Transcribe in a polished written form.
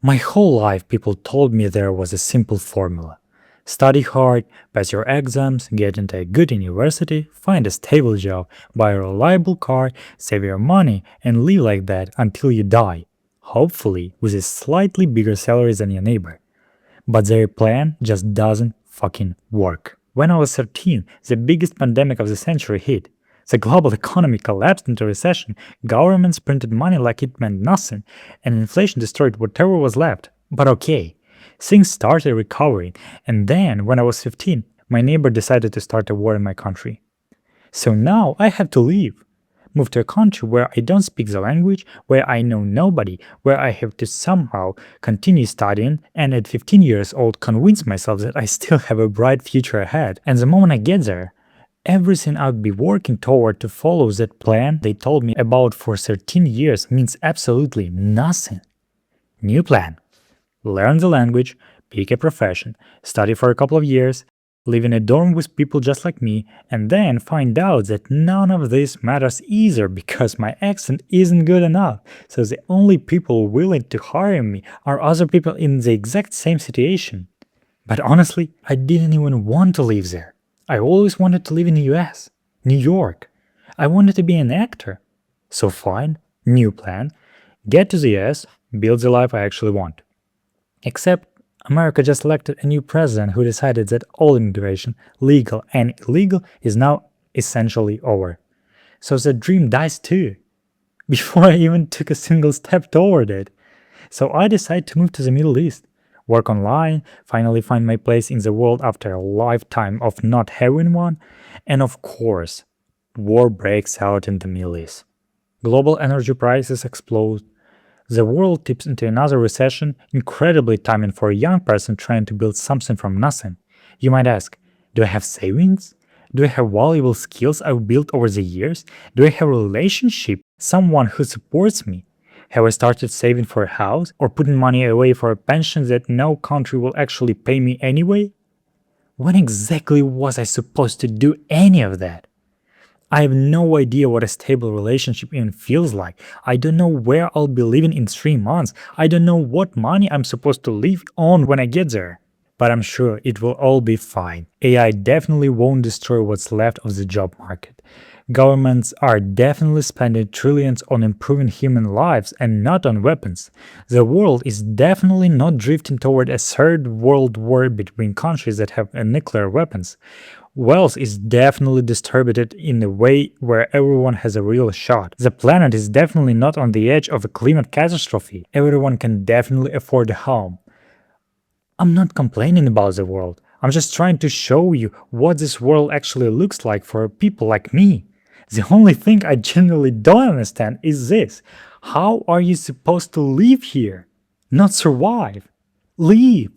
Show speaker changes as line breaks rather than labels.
My whole life, people told me there was a simple formula. Study hard, pass your exams, get into a good university, find a stable job, buy a reliable car, save your money, and live like that until you die. Hopefully, with a slightly bigger salary than your neighbor. But their plan just doesn't fucking work. When I was 13, the biggest pandemic of the century hit. The global economy collapsed into recession, governments printed money like it meant nothing, and inflation destroyed whatever was left. But okay, things started recovering, and then, when I was 15, my neighbor decided to start a war in my country. So now I have to leave. Move to a country where I don't speak the language, where I know nobody, where I have to somehow continue studying, and at 15 years old convince myself that I still have a bright future ahead. And the moment I get there, everything I'd be working toward to follow that plan they told me about for 13 years means absolutely nothing. New plan. Learn the language, pick a profession, study for a couple of years, live in a dorm with people just like me, and then find out that none of this matters either because my accent isn't good enough. So the only people willing to hire me are other people in the exact same situation. But honestly, I didn't even want to live there. I always wanted to live in the US, New York. I wanted to be an actor. So fine, new plan. Get to the US, build the life I actually want. Except America just elected a new president who decided that all immigration, legal and illegal, is now essentially over. So the dream dies too, before I even took a single step toward it. So I decided to move to the Middle East, work online, finally find my place in the world after a lifetime of not having one, and of course, war breaks out in the Middle East. Global energy prices explode. The world tips into another recession, incredibly timing for a young person trying to build something from nothing. You might ask, do I have savings? Do I have valuable skills I've built over the years? Do I have a relationship, someone who supports me? Have I started saving for a house or putting money away for a pension that no country will actually pay me anyway? When exactly was I supposed to do any of that? I have no idea what a stable relationship even feels like. I don't know where I'll be living in 3 months. I don't know what money I'm supposed to live on when I get there. But I'm sure it will all be fine. AI definitely won't destroy what's left of the job market. Governments are definitely spending trillions on improving human lives and not on weapons. The world is definitely not drifting toward a third world war between countries that have nuclear weapons. Wealth is definitely distributed in a way where everyone has a real shot. The planet is definitely not on the edge of a climate catastrophe. Everyone can definitely afford a home. I'm not complaining about the world. I'm just trying to show you what this world actually looks like for people like me. The only thing I genuinely don't understand is this. How are you supposed to live here? Not survive. Leave.